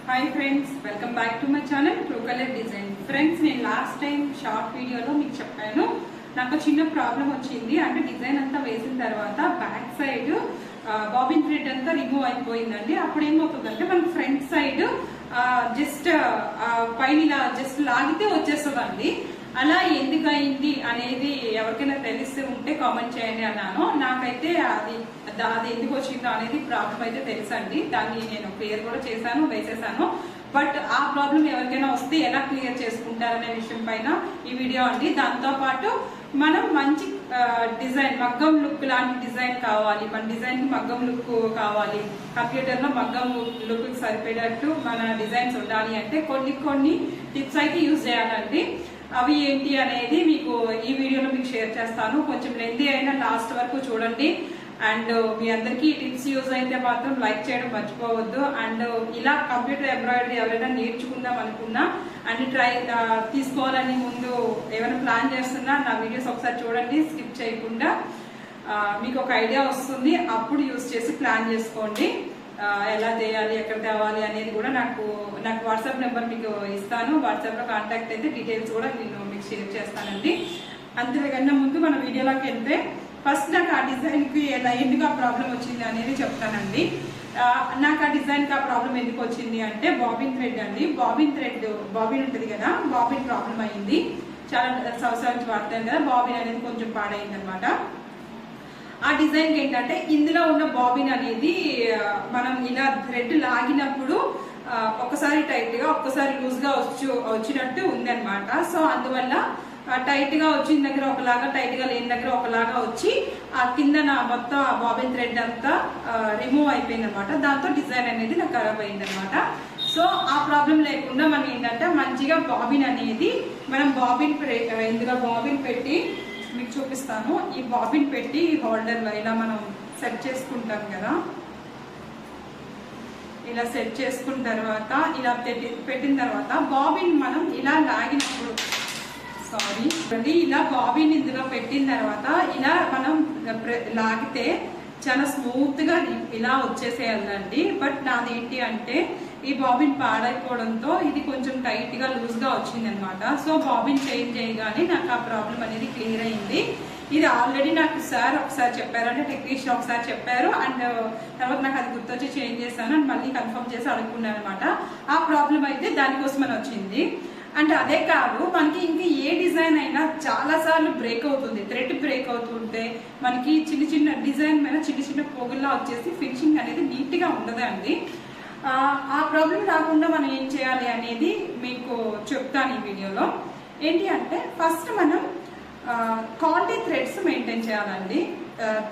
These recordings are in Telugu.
Hi friends, welcome back to my channel true colour design. Friends, నేను లాస్ట్ టైం షార్ట్ వీడియోలో మీకు చెప్పాను, నాకు చిన్న ప్రాబ్లం వచ్చింది. అంటే డిజైన్ అంతా వేసిన తర్వాత బ్యాక్ సైడ్ బాబిన్ థ్రెడ్ అంతా రిమూవ్ అయిపోయిందండి. అప్పుడు ఏమవుతుందంటే మనకి ఫ్రంట్ సైడ్ జస్ట్ పైన ఇలా జస్ట్ లాగితే వచ్చేస్తుందండి. అలా ఎందుకు అయింది అనేది ఎవరికైనా తెలిసి ఉంటే కామెంట్ చేయండి అన్నాను. నాకైతే అది ఎందుకు వచ్చిందో అనేది ప్రాబ్లం అయితే తెలుసండి. దాన్ని నేను క్లియర్ కూడా చేశాను, వేసేసాను. బట్ ఆ ప్రాబ్లం ఎవరికైనా వస్తే ఎలా క్లియర్ చేసుకుంటారనే విషయం పైన ఈ వీడియో అండి. దాంతో పాటు మనం మంచి డిజైన్, మగ్గం లుక్ లాంటి డిజైన్ కావాలి, మన డిజైన్ కి మగ్గం లుక్ కావాలి, కంప్యూటర్ లో మగ్గం లుక్ సరిపోయేటట్టు మన డిజైన్స్ ఉండాలి అంటే కొన్ని టిప్స్ అయితే యూజ్ చేయాలండి. అవి ఏంటి అనేది మీకు ఈ వీడియోలో మీకు షేర్ చేస్తాను. కొంచెం లెంతీ అయినా లాస్ట్ వరకు చూడండి. అండ్ మీ అందరికీ టిప్స్ యూజ్ అయితే మాత్రం లైక్ చేయడం మర్చిపోవద్దు. అండ్ ఇలా కంప్యూటర్ ఎంబ్రాయిడరీ ఎవరైనా నేర్చుకుందాం అనుకున్నా అండ్ తీసుకోవాలని ముందు ఏమైనా ప్లాన్ చేస్తున్నా నా వీడియోస్ ఒకసారి చూడండి, స్కిప్ చేయకుండా. మీకు ఒక ఐడియా వస్తుంది, అప్పుడు యూజ్ చేసి ప్లాన్ చేసుకోండి. ఎలా చేయాలి, ఎక్కడ తేవాలి అనేది కూడా నాకు వాట్సాప్ నెంబర్ మీకు ఇస్తాను. వాట్సాప్ లో కాంటాక్ట్ అయితే డీటెయిల్స్ కూడా నేను మీకు షేర్ చేస్తానండి. అంతేకన్నా ముందు మన వీడియోలోకి వెళ్తే ఫస్ట్ నాకు ఆ డిజైన్ కి ఎందుకు ఆ ప్రాబ్లం వచ్చింది అనేది చెప్తానండి. నాకు ఆ డిజైన్ కి ఆ ప్రాబ్లం ఎందుకు వచ్చింది అంటే బాబిన్ థ్రెడ్ అండి. బాబిన్ ఉంటుంది కదా, బాబిన్ ప్రాబ్లం అయింది. చాలా సంవత్సరాల నుంచి వాడతాం కదా, బాబిన్ అనేది కొంచెం పాడైంది అనమాట. ఆ డిజైన్ ఏంటంటే ఇందులో ఉన్న బాబిన్ అనేది మనం ఇలా థ్రెడ్ లాగినప్పుడు ఒక్కసారి టైట్ గా ఒక్కసారి లూజ్ గా వచ్చినట్టు ఉంది అనమాట. సో అందువల్ల టైట్ గా వచ్చిన దగ్గర ఒకలాగా, టైట్ గా లేని దగ్గర ఒకలాగా వచ్చి ఆ కింద మొత్తం బాబిన్ థ్రెడ్ అంతా రిమూవ్ అయిపోయింది అనమాట. దాంతో డిజైన్ అనేది నాకు ఖరాబ్ అయింది అనమాట. సో ఆ ప్రాబ్లం లేకుండా మనం ఏంటంటే మంచిగా బాబిన్ అనేది మనం ఇందులో బాబిన్ పెట్టి మీకు చూపిస్తాను. ఈ బాబిన్ పెట్టి హోల్డర్ లో ఇలా మనం సెట్ చేసుకుంటాం కదా, ఇలా సెట్ చేసుకున్న తర్వాత ఇలా పెట్టిన తర్వాత బాబిన్ మనం ఇలా లాగినప్పుడు ఇలా బాబిన్ ఇందులో పెట్టిన తర్వాత ఇలా మనం లాగితే చాలా స్మూత్ గా ఇలా వచ్చేసేయాలండి. బట్ నాదేంటి అంటే ఈ బాబిన్ పాడైపోవడంతో ఇది కొంచెం టైట్ గా లూజ్ గా వచ్చింది అనమాట. సో బాబిన్ చేంజ్ చేయగానే నాకు ఆ ప్రాబ్లం అనేది క్లియర్ అయింది. ఇది ఆల్రెడీ నాకు సార్ ఒకసారి చెప్పారు, అంటే టెక్నీషియన్ ఒకసారి చెప్పారు. అండ్ తర్వాత నాకు అది గుర్తొచ్చి చేంజ్ చేశాను అండ్ మళ్ళీ కన్ఫర్మ్ చేసి అడుగుకున్నాను అనమాట. ఆ ప్రాబ్లం అయితే దానికోసమని వచ్చింది. అంటే అదే కాదు, మనకి ఇంకా ఏ డిజైన్ అయినా చాలా సార్లు బ్రేక్ అవుతుంది. థ్రెడ్ బ్రేక్ అవుతుంటే మనకి చిన్న డిజైన్ మీద చిన్న పోగుల్లా వచ్చేసి ఫినిషింగ్ అనేది నీట్ గా ఉండదండి. ఆ ప్రాబ్లం రాకుండా మనం ఏం చేయాలి అనేది మీకు చెప్తాను ఈ వీడియోలో. ఏంటి అంటే ఫస్ట్ మనం క్వాలిటీ థ్రెడ్స్ మెయింటైన్ చేయాలండి.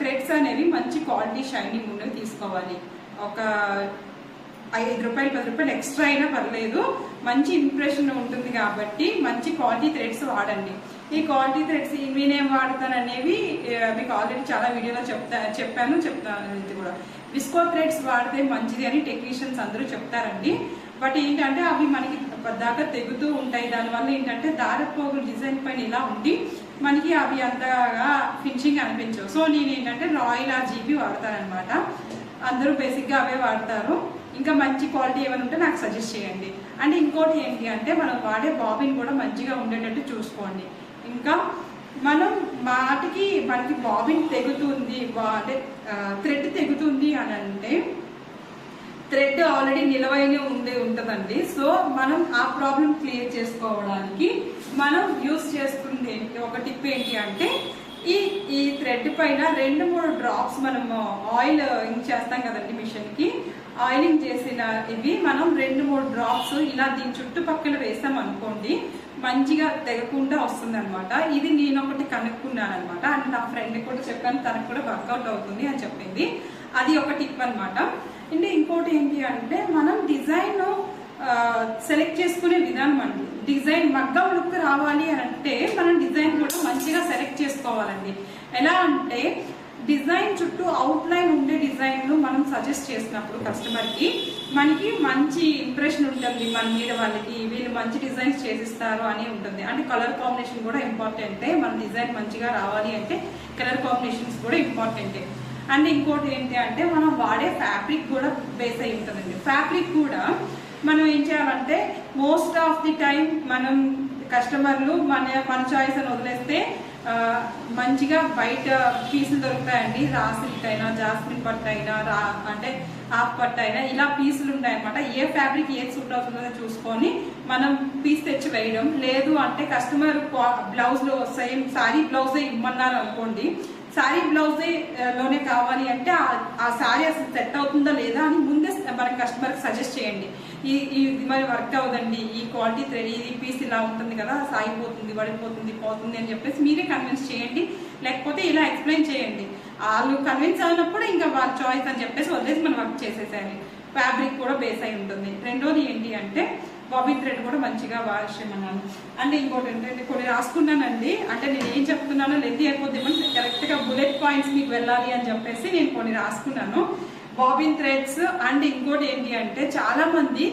థ్రెడ్స్ అనేవి మంచి క్వాలిటీ షైనింగ్ ఉన్నవి తీసుకోవాలి. ఒక 5 రూపాయలు 10 రూపాయలు ఎక్స్ట్రా అయినా పర్లేదు, మంచి ఇంప్రెషన్ ఉంటుంది కాబట్టి మంచి క్వాలిటీ థ్రెడ్స్ వాడండి. ఈ క్వాలిటీ థ్రెడ్స్ నేనేం వాడతాననేవి మీకు ఆల్రెడీ చాలా వీడియోలో చెప్తాను. ఇది కూడా విస్కో థ్రెడ్స్ వాడితే మంచిది అని టెక్నీషియన్స్ అందరూ చెప్తారండి. బట్ ఏంటంటే అవి మనకి దాకా తెగుతూ ఉంటాయి. దానివల్ల ఏంటంటే దారపోగులు డిజైన్ పైన ఇలా ఉండి మనకి అవి అంతగా ఫినిషింగ్ అనిపించవు. సో నేను ఏంటంటే రాయల్ RGB వాడతానమాట. అందరూ బేసిక్ గా అవే వాడతారు. ఇంకా మంచి క్వాలిటీ ఏమైనా ఉంటే నాకు సజెస్ట్ చేయండి. అండ్ ఇంకోటి ఏంటి అంటే మనం వాడే బాబిన్ కూడా మంచిగా ఉండేటట్టు చూసుకోండి. ఇంకా మనం మనకి బాబిన్ తెగుతుంది, అంటే థ్రెడ్ తెగుతుంది అని అంటే థ్రెడ్ ఆల్రెడీ నిలవైన ఉంటుందండి. సో మనం ఆ ప్రాబ్లం క్లియర్ చేసుకోవడానికి మనం యూజ్ చేస్తుంది ఒక టిప్ ఏంటి అంటే ఈ థ్రెడ్ పైన 2-3 డ్రాప్స్ మనం ఆయిల్ చేస్తాం కదండి మిషన్ కి. ఆయిలింగ్ చేసిన ఇవి మనం 2-3 డ్రాప్స్ ఇలా దీని చుట్టుపక్కల వేసాం అనుకోండి, మంచిగా తెగకుండా వస్తుంది అనమాట. ఇది నేను ఒకటి కనుక్కున్నాను అనమాట. అండ్ నా ఫ్రెండ్ కూడా చెప్పాను, తనకు కూడా వర్కౌట్ అవుతుంది అని చెప్పింది. అది ఒక టిప్ అనమాట. అంటే ఇంకోటి ఏంటి అంటే మనం డిజైన్ సెలెక్ట్ చేసుకునే విధానం అండి. డిజైన్ మగ్గం లుక్ రావాలి అని అంటే మనం డిజైన్ కూడా మంచిగా సెలెక్ట్ చేసుకోవాలండి. ఎలా అంటే డిజైన్ చుట్టూ అవుట్ లైన్ ఉండే డిజైన్లు మనం సజెస్ట్ చేసినప్పుడు కస్టమర్ కి మనకి మంచి ఇంప్రెషన్ ఉంటుంది మన మీద, వాళ్ళకి వీళ్ళు మంచి డిజైన్స్ చేసిస్తారు అని ఉంటుంది. అంటే కలర్ కాంబినేషన్ కూడా ఇంపార్టెంటే. మన డిజైన్ మంచిగా రావాలి అంటే కలర్ కాంబినేషన్స్ కూడా ఇంపార్టెంటే. అండ్ ఇంకోటి ఏంటి అంటే మనం వాడే ఫ్యాబ్రిక్ కూడా బేస్ అయి ఉంటుందండి. ఫ్యాబ్రిక్ కూడా మనం ఏం చేయాలంటే మోస్ట్ ఆఫ్ ది టైం మనం కస్టమర్లు మన చాయిస్ అని వదిలేస్తే మంచిగా బయట పీసులు దొరుకుతాయండి. రా సిల్క్ అయినా, జాస్మిన్ పట్టు అయినా, అంటే హాఫ్ పట్టు అయినా ఇలా పీసులు ఉంటాయన్నమాట. ఏ ఫ్యాబ్రిక్ ఏది సూట్ అవుతుందో చూసుకొని మనం పీస్ తెచ్చి వేయడం. లేదు అంటే కస్టమర్ బ్లౌజ్ లో సేమ్ సారీ బ్లౌజే ఇమ్మన్నారు అనుకోండి, సారీ బ్లౌజ్ లోనే కావాలి అంటే ఆ సారీ అసలు సెట్ అవుతుందా లేదా అని ముందే మన కస్టమర్ కి సజెస్ట్ చేయండి. ఇది మరి వర్క్ అవ్వదండి, ఈ క్వాలిటీ థ్రెడ్, ఈ పీస్ ఇలా ఉంటుంది కదా, సాగిపోతుంది, పడిపోతుంది, పోతుంది అని చెప్పేసి మీరే కన్విన్స్ చేయండి. లేకపోతే ఇలా ఎక్స్ప్లెయిన్ చేయండి. వాళ్ళు కన్విన్స్ అయినప్పుడు ఇంకా వాళ్ళ చాయిస్ అని చెప్పేసి వదిలేసి మనం వర్క్ చేసేసేయాలి. ఫ్యాబ్రిక్ కూడా బేస్ అయి ఉంటుంది. రెండోది ఏంటి అంటే బాబిన్ థ్రెడ్ కూడా మంచిగా వాష్ చేయమన్నాను. అంటే ఇంకోటి ఏంటంటే కొన్ని రాసుకున్నానండి, అంటే నేను ఏం చెప్తున్నానో లెంత్ అయిపోతే కరెక్ట్ గా బుల్లెట్ పాయింట్స్ మీకు వెళ్ళాలి అని చెప్పేసి నేను కొన్ని రాసుకున్నాను. బాబిన్ థ్రెడ్స్ అండ్ ఇంకోటి ఏంటి అంటే చాలా మంది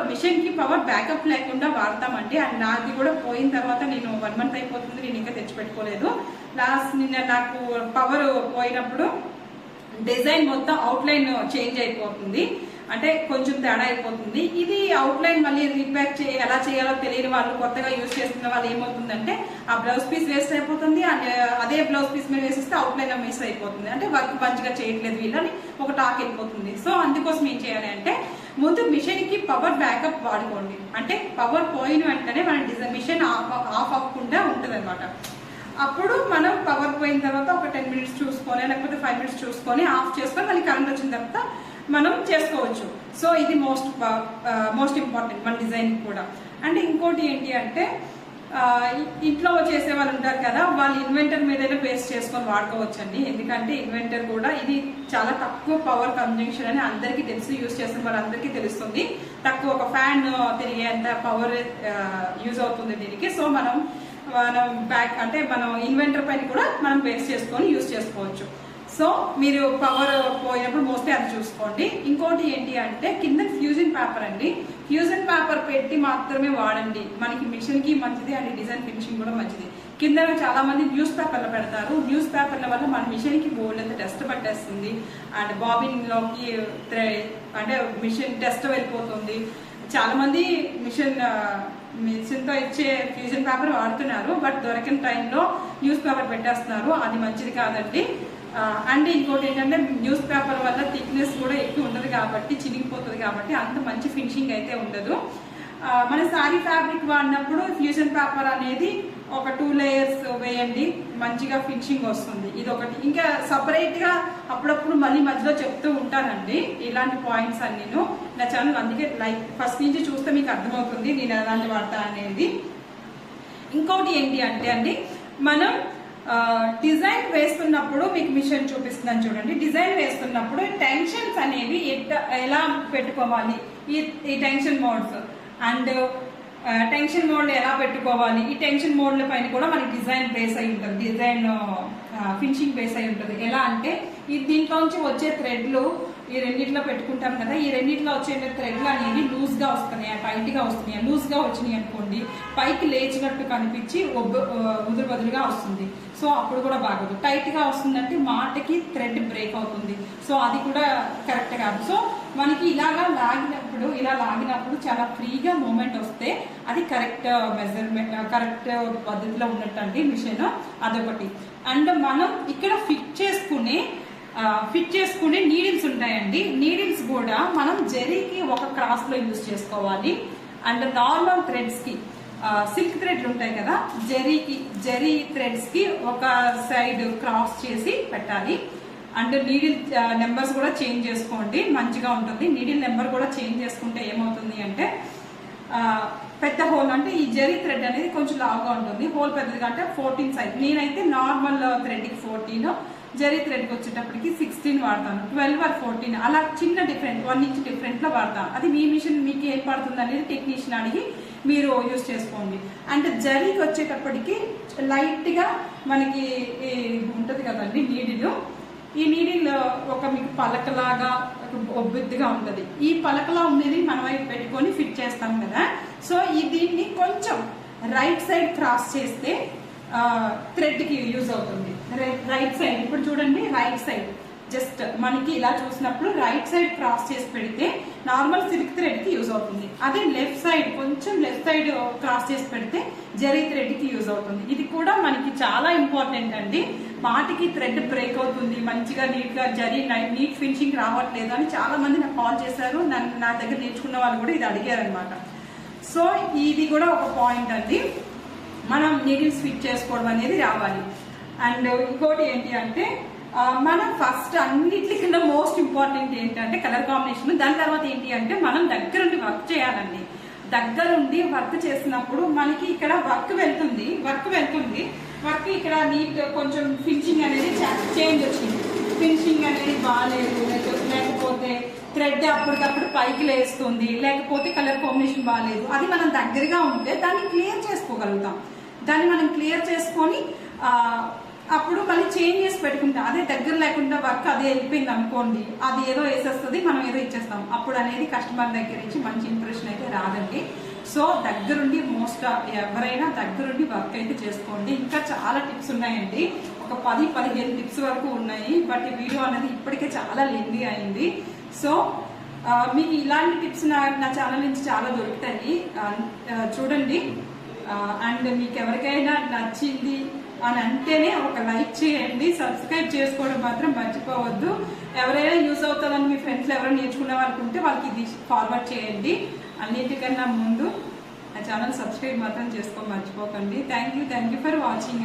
మిషన్ కి పవర్ బ్యాకప్ లేకుండా వాడతామండి. అండ్ నాది కూడా పోయిన తర్వాత నేను 1 month అయిపోతుంది, నేను ఇంకా తెచ్చిపెట్టుకోలేదు. నిన్న నాకు పవర్ పోయినప్పుడు డిజైన్ మొత్తం అవుట్లైన్ చేంజ్ అయిపోతుంది, అంటే కొంచెం తేడా అయిపోతుంది. ఇది అవుట్లైన్ మళ్ళీ రీబ్యాక్ ఎలా చేయాలో తెలియని వాళ్ళు, కొత్తగా యూజ్ చేస్తున్న వాళ్ళు ఏమవుతుందంటే ఆ బ్లౌజ్ పీస్ వేస్ట్ అయిపోతుంది. అండ్ అదే బ్లౌజ్ పీస్ మీద వేసిస్తే అవుట్లైన్ మిస్ అయిపోతుంది, అంటే వర్క్ మంచిగా చేయట్లేదు వీళ్ళని ఒక టాక్ వెళ్ళిపోతుంది. సో అందుకోసం ఏం చేయాలి అంటే ముందు మిషన్ కి పవర్ బ్యాకప్ వాడుకోండి. అంటే పవర్ పోయిన వెంటనే మన మిషన్ ఆఫ్ అవ్వకుండా ఉంటుంది అనమాట. అప్పుడు మనం పవర్ పోయిన తర్వాత ఒక 10 minutes చూసుకొని, లేకపోతే 5 minutes చూసుకొని ఆఫ్ చేసుకొని మళ్ళీ కరెంట్ వచ్చిన తర్వాత మనం చేసుకోవచ్చు. సో ఇది మోస్ట్ ఇంపార్టెంట్ మన డిజైన్ కూడా. అండ్ ఇంకోటి ఏంటి అంటే ఇంట్లో చేసే వాళ్ళు ఉంటారు కదా, వాళ్ళు ఇన్వెంటర్ మీదైనా బేస్ చేసుకొని వాడుకోవచ్చు అండి. ఎందుకంటే ఇన్వెంటర్ కూడా ఇది చాలా తక్కువ పవర్ కన్జంప్షన్ అని అందరికీ తెలుసు, యూజ్ చేస్తున్న వాళ్ళందరికీ తెలుస్తుంది. తక్కువ ఒక ఫ్యాన్ తిరిగేంత పవర్ యూజ్ అవుతుంది దీనికి. సో మనం ఇన్వెంటర్ పైన కూడా మనం బేస్ చేసుకొని యూజ్ చేసుకోవచ్చు. సో మీరు పవర్ పోయినప్పుడు మోస్ట్లీ అది చూసుకోండి. ఇంకోటి ఏంటి అంటే కింద ఫ్యూజన్ పేపర్ అండి, ఫ్యూజన్ పేపర్ పెట్టి మాత్రమే వాడండి. మనకి మిషన్ కి మంచిది అండ్ డిజైన్ ఫినిషింగ్ కూడా మంచిది. కింద చాలా మంది న్యూస్ పేపర్లు పెడతారు. న్యూస్ పేపర్ల వల్ల మన మిషన్ కి బోల్డ్ అంత డస్ట్ పట్టేస్తుంది అండ్ బాబిన్ లోకి అంటే మిషన్ డస్ట్ వెళ్ళిపోతుంది. చాలా మంది మిషన్ తో ఇచ్చే ఫ్యూజన్ పేపర్ వాడుతున్నారు, బట్ దొరికిన టైంలో న్యూస్ పేపర్ పెట్టేస్తున్నారు. అది మంచిది కాదండి. అండ్ ఇంకోటి ఏంటంటే న్యూస్ పేపర్ వల్ల థిక్నెస్ కూడా ఎక్కువ ఉండదు కాబట్టి చినిగిపోతుంది, కాబట్టి అంత మంచి ఫినిషింగ్ అయితే ఉండదు. మన సారీ ఫ్యాబ్రిక్ వాడినప్పుడు ఫ్యూజన్ పేపర్ అనేది ఒక 2 layers వేయండి, మంచిగా ఫినిషింగ్ వస్తుంది. ఇది ఒకటి. ఇంకా సపరేట్ గా అప్పుడప్పుడు మళ్ళీ మధ్యలో చెప్తూ ఉంటానండి ఇలాంటి పాయింట్స్ అన్ని నా ఛానల్. అందుకే ఫస్ట్ నుంచి చూస్తే మీకు అర్థమవుతుంది నేను ఎలాంటి వాడతా అనేది. ఇంకోటి ఏంటి అంటే అండి, మనం డిజైన్ వేస్తున్నప్పుడు మీకు మిషన్ చూపిస్తున్నాను చూడండి. డిజైన్ వేస్తున్నప్పుడు టెన్షన్స్ అనేవి ఎలా పెట్టుకోవాలి, ఈ tension modes and tension mode ఎలా పెట్టుకోవాలి, ఈ టెన్షన్ మోడ్ల పైన కూడా మనకి డిజైన్ బేస్ అయి ఉంటుంది, డిజైన్ ఫినిషింగ్ బేస్ అయి ఉంటుంది. ఎలా అంటే దీంట్లోంచి వచ్చే థ్రెడ్లు ఈ రెండిట్లో పెట్టుకుంటాం కదా, ఈ రెండిట్లో వచ్చే థ్రెడ్లు అనేవి లూజ్ గా వస్తున్నాయి, టైట్ గా వస్తున్నాయి. లూజ్ గా వచ్చినాయి అనుకోండి పైకి లేచినట్టు కనిపించి ఉదురు బదులుగా వస్తుంది. సో అప్పుడు కూడా బాగోదు. టైట్ గా వస్తుందంటే మాటకి థ్రెడ్ బ్రేక్ అవుతుంది. సో అది కూడా కరెక్ట్ కాదు. సో మనకి ఇలా లాగినప్పుడు చాలా ఫ్రీగా మూమెంట్ వస్తే అది కరెక్ట్ మెజర్మెంట్, కరెక్ట్ పద్ధతిలో ఉన్నట్టు అండి మిషన్. అదొకటి. అండ్ మనం ఇక్కడ ఫిట్ చేసుకునే నీడిల్స్ ఉంటాయండి. నీడిల్స్ కూడా మనం జరీకి ఒక క్రాస్ లో యూజ్ చేసుకోవాలి. అండ్ నార్మల్ థ్రెడ్స్ కి సిల్క్ థ్రెడ్లు ఉంటాయి కదా, జరీ థ్రెడ్స్ కి ఒక సైడ్ క్రాస్ చేసి పెట్టాలి. అండ్ నీడిల్ నెంబర్స్ కూడా చేంజ్ చేసుకోండి, మంచిగా ఉంటుంది. నీడిల్ నెంబర్ కూడా చేంజ్ చేసుకుంటే ఏమవుతుంది అంటే పెద్ద హోల్, అంటే ఈ జరీ థ్రెడ్ అనేది కొంచెం లావుగా ఉంటుంది, హోల్ పెద్దదిగా అంటే 14 సైజ్. నేనైతే నార్మల్ థ్రెడ్ కి 14, జరీ థ్రెడ్ కి వచ్చేటప్పటికి 16 వాడతాను, 12 or 14 అలా చిన్న డిఫరెంట్ 1 inch డిఫరెంట్ లో వాడతాను. అది మీ మిషన్ మీకు ఏం పడుతుంది అనేది టెక్నీషియన్ అడిగి మీరు యూజ్ చేసుకోండి. అండ్ జరీకి వచ్చేటప్పటికి లైట్ గా మనకి ఉంటది కదండి నీడిల్, ఈ నీడిల్ ఒక మీకు పలకలాగా ఒబ్బిద్దిగా ఉంటది. ఈ పలకలా ఉండేది మన వైపు పెట్టుకొని ఫిట్ చేస్తాం కదా. సో దీన్ని కొంచెం రైట్ సైడ్ క్రాస్ చేస్తే థ్రెడ్ కి యూజ్ అవుతుంది. రైట్ సైడ్ ఇప్పుడు చూడండి, రైట్ సైడ్ జస్ట్ మనకి ఇలా చూసినప్పుడు రైట్ సైడ్ క్రాస్ చేసి పెడితే నార్మల్ సిల్క్ థ్రెడ్ కి యూజ్ అవుతుంది. అదే లెఫ్ట్ సైడ్ కొంచెం లెఫ్ట్ సైడ్ క్రాస్ చేసి పెడితే జరీ థ్రెడ్ కి యూజ్ అవుతుంది. ఇది కూడా మనకి చాలా ఇంపార్టెంట్ అండి. వాటికి థ్రెడ్ బ్రేక్ అవుతుంది, మంచిగా నీట్ గా జరీ నీట్ ఫినిషింగ్ రావట్లేదు అని చాలా మంది నాకు కాల్ చేశారు. నా దగ్గర నేర్చుకున్న వాళ్ళు కూడా ఇది అడిగారు అనమాట. సో ఇది కూడా ఒక పాయింట్ అండి, మనం నీడిల్స్ ఫిట్ చేసుకోవడం అనేది రావాలి. అండ్ ఇంకోటి ఏంటి అంటే మనం ఫస్ట్ అన్నిటికన్నా మోస్ట్ ఇంపార్టెంట్ ఏంటంటే కలర్ కాంబినేషన్. దాని తర్వాత ఏంటి అంటే మనం దగ్గరుండి వర్క్ చేయాలండి. దగ్గరుండి వర్క్ చేసినప్పుడు మనకి ఇక్కడ వర్క్ వెళ్తుంది వర్క్ ఇక్కడ నీట్ కొంచెం ఫినిషింగ్ అనేది చేంజ్ వచ్చింది, ఫినిషింగ్ అనేది బాగాలేదు, లేకపోతే థ్రెడ్ అప్పటికప్పుడు పైకి లేస్తుంది, లేకపోతే కలర్ కాంబినేషన్ బాగాలేదు, అది మనం దగ్గరగా ఉంటే దాన్ని క్లియర్ చేసుకోగలుగుతాం. దాన్ని మనం క్లియర్ చేసుకొని అప్పుడు మళ్ళీ చేంజ్ చేసి పెట్టుకుంటాం. అదే దగ్గర లేకుండా వర్క్ అదే వెళ్ళిపోయింది అనుకోండి, అది ఏదో వేసేస్తుంది, మనం ఏదో ఇచ్చేస్తాం. అప్పుడు అనేది కస్టమర్ దగ్గర నుంచి మంచి ఇంప్రెషన్ అయితే రాదండి. సో దగ్గరుండి ఎవరైనా దగ్గరుండి వర్క్ అయితే చేసుకోండి. ఇంకా చాలా టిప్స్ ఉన్నాయండి, ఒక 10-15 టిప్స్ వరకు ఉన్నాయి. బట్ ఈ వీడియో అనేది ఇప్పటికే చాలా లెందీ అయింది. సో మీకు ఇలాంటి టిప్స్ నా ఛానల్ నుంచి చాలా దొరుకుతాయి, చూడండి. అండ్ మీకు ఎవరికైనా నచ్చింది అని అంటేనే ఒక లైక్ చేయండి, సబ్స్క్రైబ్ చేసుకోవడం మాత్రం మర్చిపోవద్దు. ఎవరైనా యూజ్ అవుతుందని మీ ఫ్రెండ్స్ ఎవరైనా నేర్చుకునే వాళ్ళకి ఉంటే వాళ్ళకి ఇది ఫార్వర్డ్ చేయండి. అన్నిటికన్నా ముందు నా ఛానల్ సబ్స్క్రైబ్ మాత్రం చేసుకో మర్చిపోకండి. Thank you for watching.